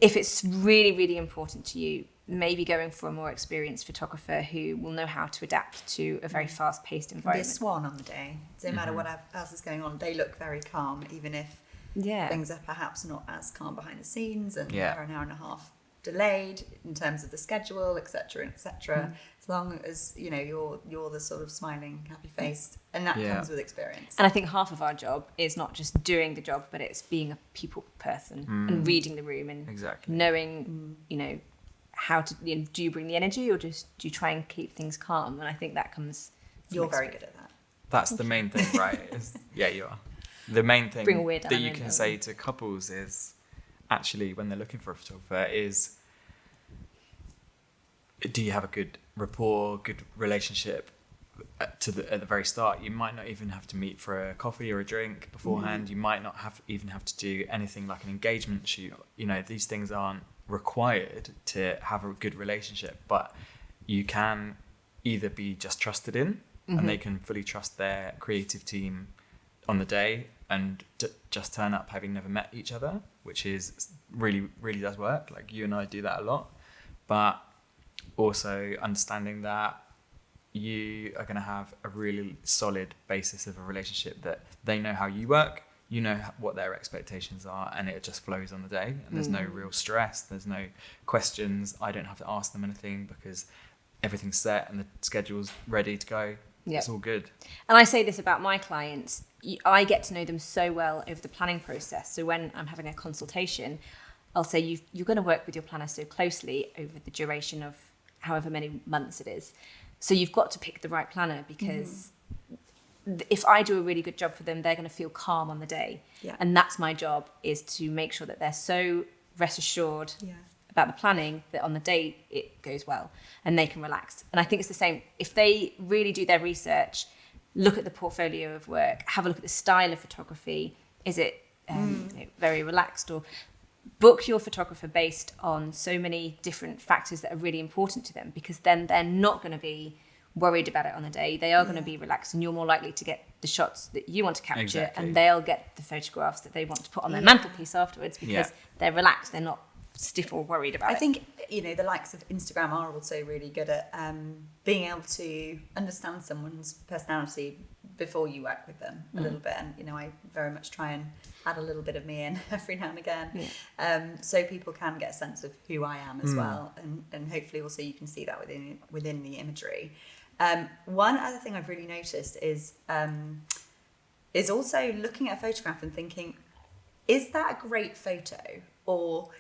if it's really, really important to you, maybe going for a more experienced photographer who will know how to adapt to a very fast-paced Be a environment. swan on the day. No matter what else is going on, they look very calm, even if things are perhaps not as calm behind the scenes and are an hour and a half delayed in terms of the schedule, etc., etc. As long as you're the sort of smiling, happy faced, and that comes with experience. And I think half of our job is not just doing the job, but it's being a people person and reading the room and knowing, how to. Do you bring the energy, or just do you try and keep things calm? And I think that comes. You're very good at that. That's the main thing, right? You are. The main thing that you can say to couples is actually when they're looking for a photographer is, do you have a good rapport, good relationship at the very start? You might not even have to meet for a coffee or a drink beforehand. You might not even have to do anything like an engagement shoot. These things aren't required to have a good relationship, but you can either be just trusted in and they can fully trust their creative team on the day and just turn up having never met each other, which is really, really does work. Like you and I do that a lot, but also understanding that you are going to have a really solid basis of a relationship, that they know how you work, you know what their expectations are, and it just flows on the day, and there's no real stress, there's no questions. I don't have to ask them anything because everything's set and the schedule's ready to go. It's all good. And I say this about my clients, I get to know them so well over the planning process. So when I'm having a consultation, I'll say you're going to work with your planner so closely over the duration of however many months it is. So you've got to pick the right planner, because if I do a really good job for them, they're going to feel calm on the day. And that's my job, is to make sure that they're so rest assured about the planning that on the day it goes well and they can relax. And I think it's the same. If they really do their research, look at the portfolio of work, have a look at the style of photography. Is it very relaxed? Or book your photographer based on so many different factors that are really important to them, because then they're not going to be worried about it on the day. They are going to be relaxed, and you're more likely to get the shots that you want to capture, and they'll get the photographs that they want to put on their mantelpiece afterwards, because they're relaxed. They're not stiff or worried about it. I think, the likes of Instagram are also really good at being able to understand someone's personality before you work with them a little bit. And, I very much try and add a little bit of me in every now and again, so people can get a sense of who I am as well. And hopefully also you can see that within the imagery. One other thing I've really noticed is also looking at a photograph and thinking, is that a great photo, or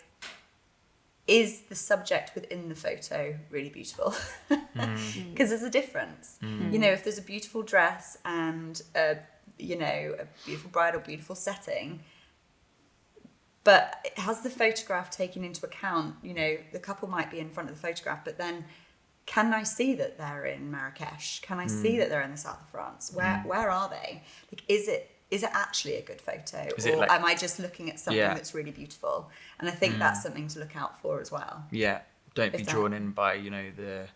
is the subject within the photo really beautiful? Because there's a difference. If there's a beautiful dress and a beautiful bride or beautiful setting, but has the photograph taken into account, the couple might be in front of the photograph, but then can I see that they're in Marrakesh? Can I see that they're in the south of France? Where are they? Like, is it actually a good photo, or am I just looking at something that's really beautiful? And I think that's something to look out for as well. Don't be drawn in by the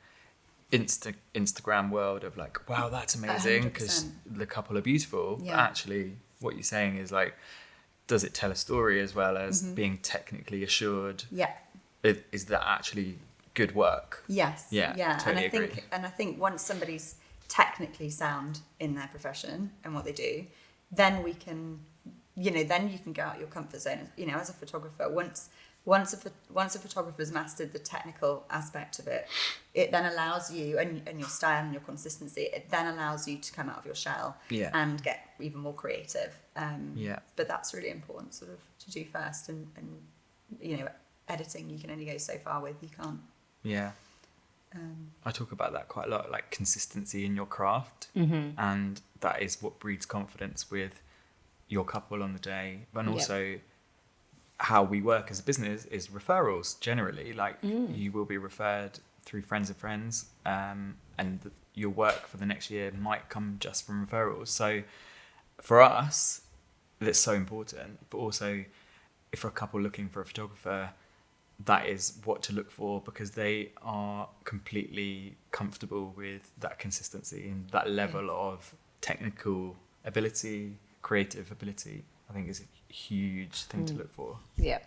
Instagram world of like, wow, that's amazing because the couple are beautiful. But actually what you're saying is like, does it tell a story as well as being technically assured? Is that actually good work? Totally and I think once somebody's technically sound in their profession and what they do, then we can, then you can go out your comfort zone. As a photographer, once a photographer's mastered the technical aspect of it, it then allows you, and your style and your consistency, it then allows you to come out of your shell and get even more creative. But that's really important sort of to do first, and editing you can only go so far with, you can't. I talk about that quite a lot, like consistency in your craft, and that is what breeds confidence with your couple on the day. And also how we work as a business is referrals generally. Like you will be referred through friends of friends, and your work for the next year might come just from referrals. So for us, that's so important. But also, if for a couple looking for a photographer, that is what to look for, because they are completely comfortable with that consistency and that level of technical ability, creative ability, I think is a huge thing to look for. Yeah.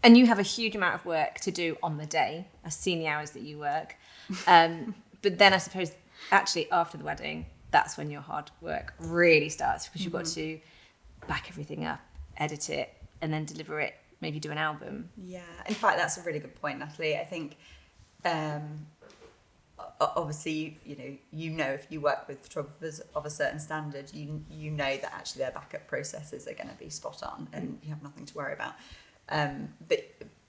And you have a huge amount of work to do on the day. I've seen the hours that you work. But then I suppose actually after the wedding, that's when your hard work really starts, because you've got to back everything up, edit it, and then deliver it, maybe do an album. Yeah, in fact, that's a really good point, Natalie. I think, obviously, you know, if you work with photographers of a certain standard, you know that actually their backup processes are going to be spot on, and you have nothing to worry about.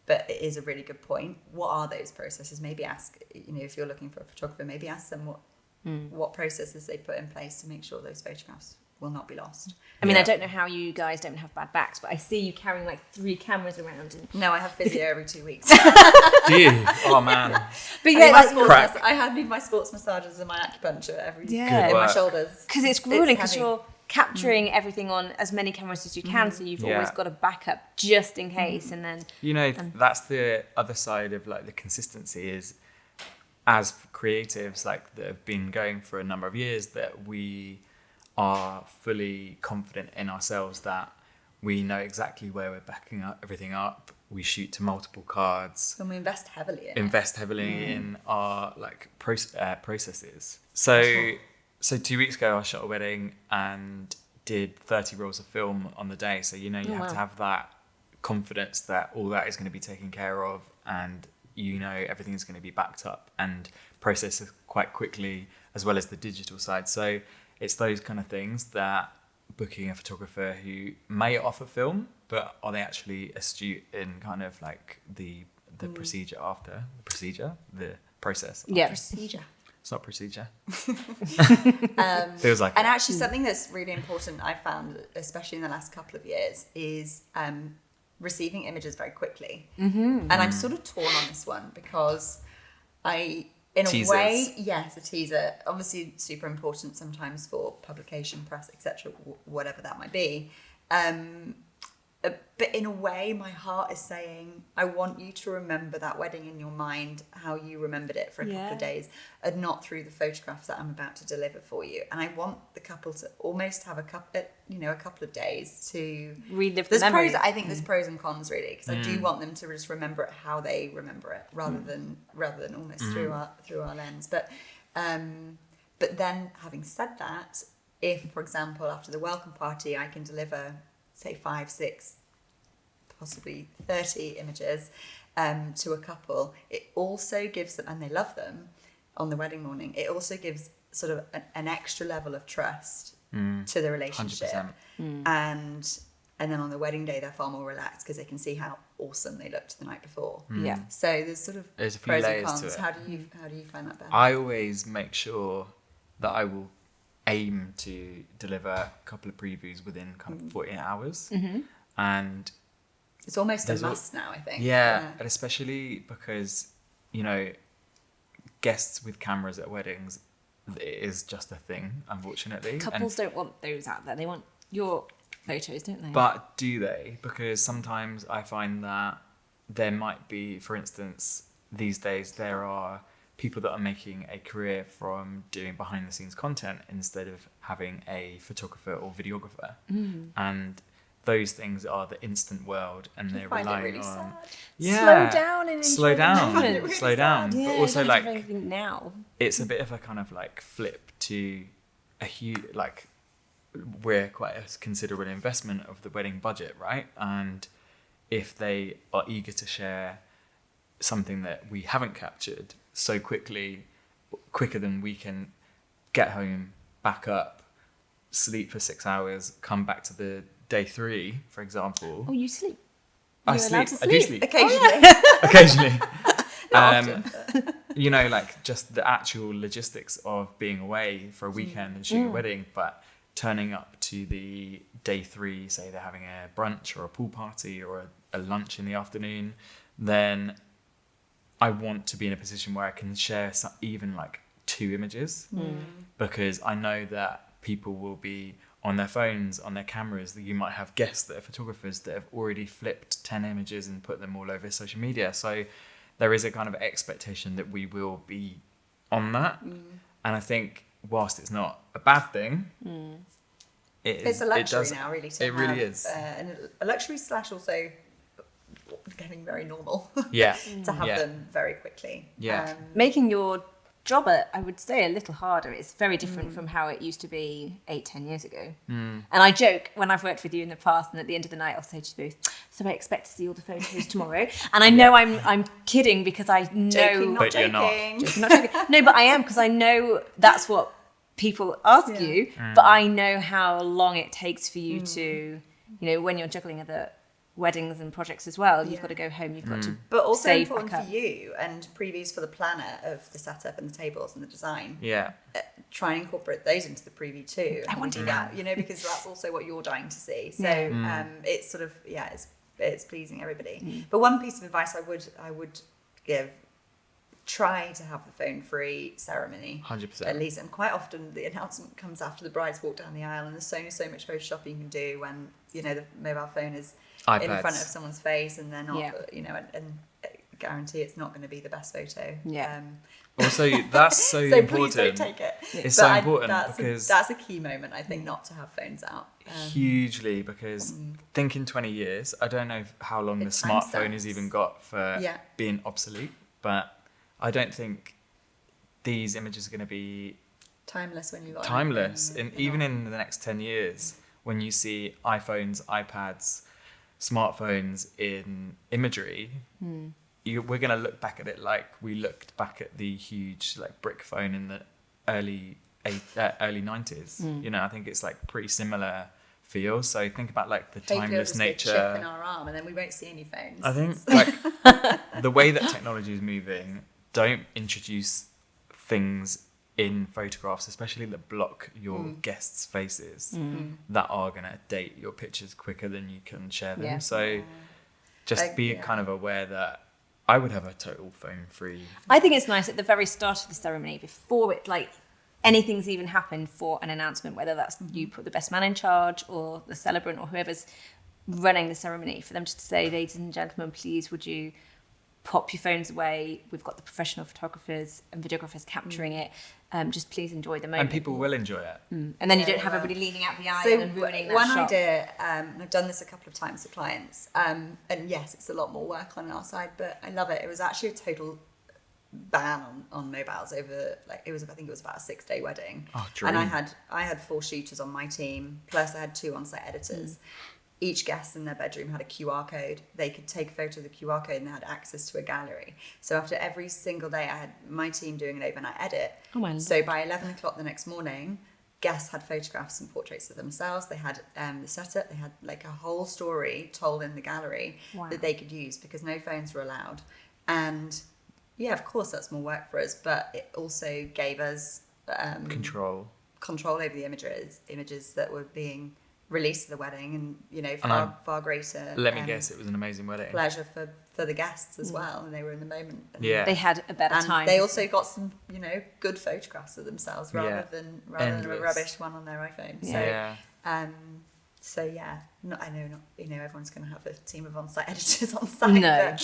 But it is a really good point. What are those processes? Maybe ask, if you're looking for a photographer, maybe ask them what processes they put in place to make sure those photographs will not be lost. I mean, I don't know how you guys don't have bad backs, but I see you carrying like 3 cameras around. No, I have physio every 2 weeks. Do you? Oh man. But yeah, I need my sports massages and my acupuncture every Good in my work. shoulders. because it's grueling, because heavy. you're capturing everything on as many cameras as you can, so you've always got a backup just in case. And then That's the other side of like the consistency is, as creatives like that have been going for a number of years, that we are fully confident in ourselves, that we know exactly where we're backing up everything up. We shoot to multiple cards. And we invest heavily in our like processes. So 2 weeks ago I shot a wedding and did 30 rolls of film on the day. So you have to have that confidence that all that is going to be taken care of, and everything is going to be backed up and processed quite quickly, as well as the digital side. So it's those kind of things that booking a photographer who may offer film, but are they actually astute in kind of like the procedure after the process? yeah, procedure. It's not procedure. Feels like and actually something that's really important I've found, especially in the last couple of years, is receiving images very quickly. And I'm sort of torn on this one, because Teasers. a way, yes, a teaser, obviously super important sometimes for publication, press, etc., whatever that might be. But in a way, my heart is saying, I want you to remember that wedding in your mind, how you remembered it for a couple of days, and not through the photographs that I'm about to deliver for you. And I want the couple to almost have a couple of days to relive the memories. I think there's pros and cons, really, because I do want them to just remember it how they remember it, rather than almost through our lens. But then, having said that, if, for example, after the welcome party, I can deliver, say, 5, 6, possibly 30 images to a couple, it also gives them, and they love them on the wedding morning, it also gives sort of an extra level of trust to the relationship. 100%. And then on the wedding day, they're far more relaxed because they can see how awesome they looked the night before. Yeah. So there's a few pros and cons. How do you find that balance? I always make sure that I will aim to deliver a couple of previews within kind of 48 hours. And it's almost a must now, I think. Yeah, and especially because, guests with cameras at weddings, it is just a thing, unfortunately. Couples don't want those out there. They want your photos, don't they? But do they? Because sometimes I find that there might be, for instance, these days there are people that are making a career from doing behind the scenes content instead of having a photographer or videographer. And those things are the instant world, and they're relying on slow down and enjoy the moment. Really slow down. Yeah, but also you don't have to do like anything now. it's a bit of a kind of like flip to a huge, like, we're quite a considerable investment of the wedding budget, right? And if they are eager to share something that we haven't captured so quickly, quicker than we can get home, back up, sleep for 6 hours, come back to the day 3, for example. Oh, you sleep? I You're allowed sleep. to I do sleep? sleep. Occasionally. Occasionally. Not often. Like just the actual logistics of being away for a weekend and shooting a wedding, but turning up to the day 3, say they're having a brunch or a pool party or a lunch in the afternoon, then I want to be in a position where I can share even like 2 images, because I know that people will be on their phones, on their cameras, that you might have guests that are photographers that have already flipped 10 images and put them all over social media. So there is a kind of expectation that we will be on that. And I think whilst it's not a bad thing, It's a luxury now, really. To it really have, is. and a luxury / also getting very normal. Yeah. to have them very quickly. Yeah. Making your job, I would say, a little harder. It's very different from how it used to be 8-10 years ago. And I joke when I've worked with you in the past, and at the end of the night I'll say to you both, so I expect to see all the photos tomorrow. And I know I'm kidding, because I know... Joking, not But joking. you're not. Joking, not joking. No, but I am, because I know that's what people ask you, but I know how long it takes for you to, when you're juggling other weddings and projects as well, you've got to go home, you've got to But also save important back up. for you, and previews for the planner of the setup and the tables and the design. Yeah. Try and incorporate those into the preview too. I want to do that, because that's also what you're dying to see. So it's sort of it's pleasing everybody. But one piece of advice I would give: try to have the phone-free ceremony. 100%. At least, and quite often the announcement comes after the brides walk down the aisle, and there's so much photoshopping you can do when the mobile phone is in iPads. front of someone's face, and they're not, and guarantee it's not going to be the best photo. Yeah. Also, that's so, So important. please don't take it. It's so important because that's a key moment, I think, not to have phones out. hugely, because think in 20 years, I don't know how long the It smartphone has timestamps. even got for being obsolete, but I don't think these images are going to be Timeless when you got timeless. And even in the next 10 years, when you see iPhones, iPads, smartphones in imagery, we're going to look back at it like we looked back at the huge brick phone in the early 90s. I think it's pretty similar feel. So think about the timeless nature. Chip in our arm, and then we won't see any phones. I think the way that technology is moving, don't introduce things in photographs, especially that block your guests' faces, that are going to date your pictures quicker than you can share them. So just be kind of aware that I would have a total phone-free. I think it's nice at the very start of the ceremony, before it anything's even happened, for an announcement, whether that's you put the best man in charge or the celebrant or whoever's running the ceremony, for them just to say, ladies and gentlemen, please would you pop your phones away, we've got the professional photographers and videographers capturing it, just please enjoy the moment. And people will enjoy it. And then you don't have everybody leaning out the aisle So and ruining that one shot. idea, and I've done this a couple of times with clients, and yes, it's a lot more work on our side, but I love it. It was actually a total ban on mobiles over I think it was about a 6-day wedding. Oh, dream. And I had 4 shooters on my team, plus I had 2 on-site editors. Each guest in their bedroom had a QR code. They could take a photo of the QR code, and they had access to a gallery. So after every single day, I had my team doing an overnight edit. Oh, my So by 11 o'clock the next morning, guests had photographs and portraits of themselves. They had the setup. They had a whole story told in the gallery that they could use, because no phones were allowed. And yeah, of course, that's more work for us, but it also gave us Control over the images that were being released at the wedding, and far greater. Let me guess, it was an amazing wedding. Pleasure for the guests as well, and they were in the moment. And They had a better time. they also got some, good photographs of themselves rather than a Endless. rubbish one on their iPhone. So I know not everyone's going to have a team of on-site editors on site. No.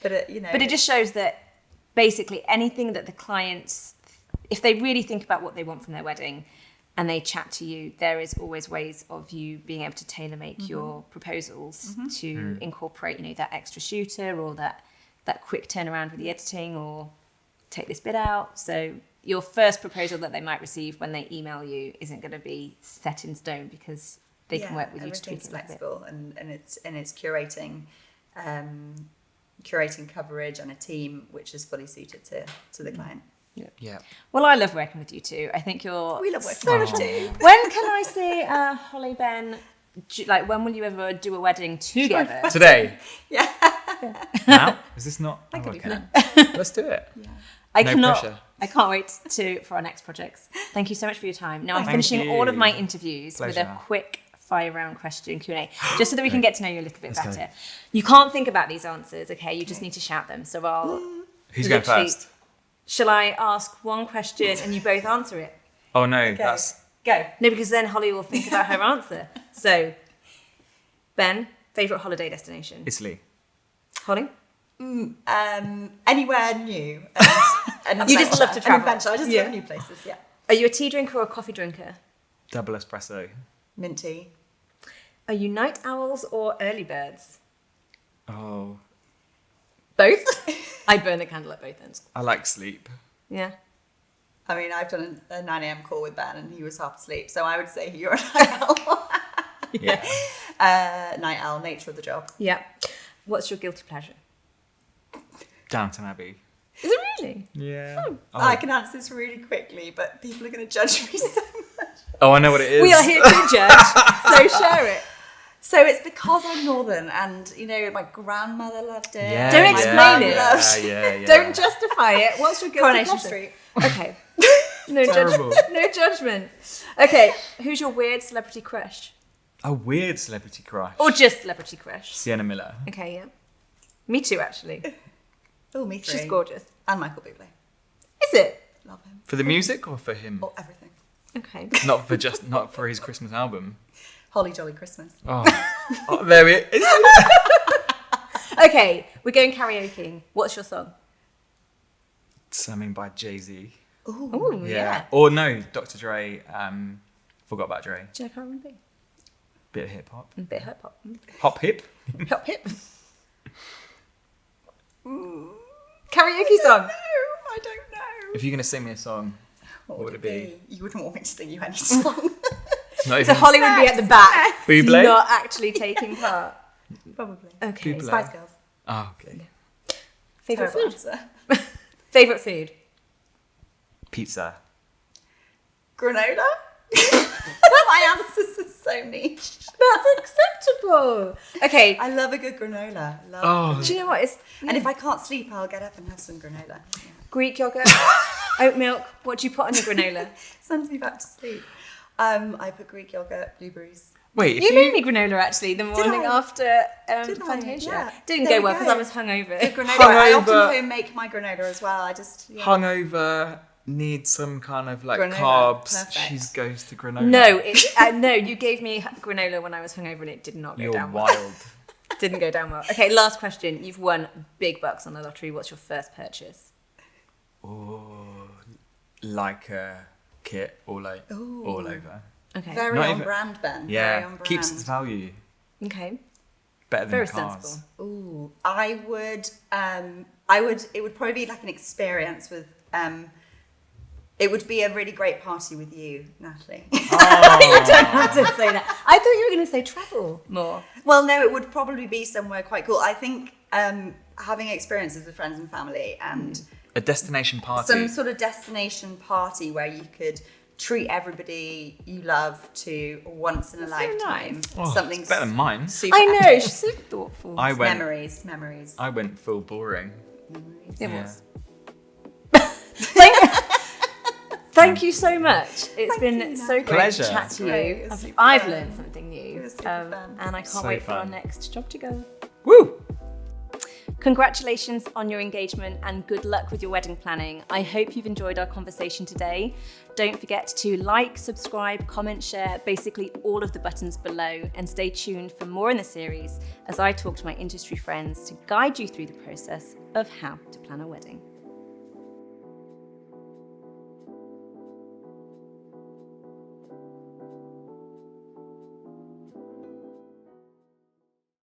but it just shows that basically anything that the clients, if they really think about what they want from their wedding and they chat to you, there is always ways of you being able to tailor make your proposals to incorporate, that extra shooter, or that quick turnaround with the editing, or take this bit out. So your first proposal that they might receive when they email you isn't going to be set in stone, because they can work with you to tweak it a little bit. flexible, and it's curating coverage and a team which is fully suited to the client. Yeah. Well, I love working with you too. I think you're We love working so with much you fun. too. When can I see Holly, Ben? When will you ever do a wedding together? Today. Yeah. Now? Is this not? That could be okay. fun. Let's do it. I No cannot. pressure. I can't wait for our next projects. Thank you so much for your time. Now I'm Thank finishing you. all of my interviews with a Pleasure. quick fire-round question Q&A, just so that we can get to know you a little bit Let's go. better. You can't think about these answers, okay? You just need to shout them. So I'll. Who's going literally- first? Shall I ask one question and you both answer it? Oh no, that's Go. No, because then Holly will think about her answer. So, Ben, favourite holiday destination? Italy. Holly? Anywhere new. And You just love to an travel. adventure. I just Yeah. love new places. Yeah. Are you a tea drinker or a coffee drinker? Double espresso. Mint tea. Are you night owls or early birds? Oh, Both? I burn the candle at both ends. I like sleep. Yeah. I mean, I've done a 9 a.m. call with Ben and he was half asleep, so I would say you're a night owl. Yeah. Night owl, nature of the job. Yeah. What's your guilty pleasure? Downton Abbey. Is it really? Yeah. Oh. I can answer this really quickly, but people are going to judge me so much. Oh, I know what it is. We are here to judge, so share it. So it's because I'm northern and, you know, my grandmother loved it. Yeah, Don't yeah, explain it. Yeah. Don't justify it. What's your guilty Coronation pleasure? Street. Okay. No Terrible. judgment. No judgment. Okay. Who's your weird celebrity crush? A weird celebrity crush. Or just celebrity crush? Sienna Miller. Okay, yeah. Me too, actually. Oh, me three. She's gorgeous. And Michael Bublé. Is it? Love him. For the music or for him? Oh, everything. Okay. Not for his Christmas album. Holly Jolly Christmas. Oh, there it is. Okay, we're going karaoke. What's your song? Something by Jay-Z. Oh, yeah. Or no, Dr. Dre. Forgot about Dre. Do you know R&B? Bit of hip hop. A bit hip hop. Hop hip. Hop hip. Karaoke song. No, I don't know. If you're gonna sing me a song, what would it be? You wouldn't want me to sing you any song. Not So even Holly would be at the back, Bublé? not actually taking part. Probably. Okay. Bublé. Spice Girls. Oh, okay. Favorite Terrible food? answer. Favorite food? Pizza. Granola? My answers are so niche. That's acceptable. Okay. I love a good granola. Love Oh. Do you know what? It's And if I can't sleep, I'll get up and have some granola. Yeah. Greek yogurt, oat milk. What do you put on your granola? Sends me back to sleep. I put Greek yogurt, blueberries. Wait, if You made me granola actually the morning I? after Did I? Fantasia. Yeah. Didn't There go we well because go. I was hungover. Good granola. I often Hungover. home make my granola as well. I just hungover needs some kind of like Granola, carbs, perfect. she goes to granola. No, you gave me granola when I was hungover and it did not go You're down well. wild. Didn't go down well. Okay, last question. You've won big bucks on the lottery. What's your first purchase? Oh, like a kit all over. Okay. very Not on even- brand, Ben. Very Yeah, on brand. keeps its value. Okay. Better than Very cars. sensible. Ooh, I would. It would probably be like an experience with. It would be a really great party with you, Natalie. You don't have to say that. I thought you were going to say travel more. Well, no, it would probably be somewhere quite cool. I think having experiences with friends and family and A destination party. some sort of destination party where you could treat everybody you love to once in a That's so lifetime. nice. Oh, Something it's better than mine. super I know, epic. she's so thoughtful. I went. Memories. I went full boring. It Yeah. was. Thank you so much. It's been so great Pleasure. to chat to Great, you. it was super I've fun. learned something new. It was super fun. And I can't So wait for our fun. next job to go. Woo! Congratulations on your engagement and good luck with your wedding planning. I hope you've enjoyed our conversation today. Don't forget to like, subscribe, comment, share, basically all of the buttons below, and stay tuned for more in the series as I talk to my industry friends to guide you through the process of how to plan a wedding.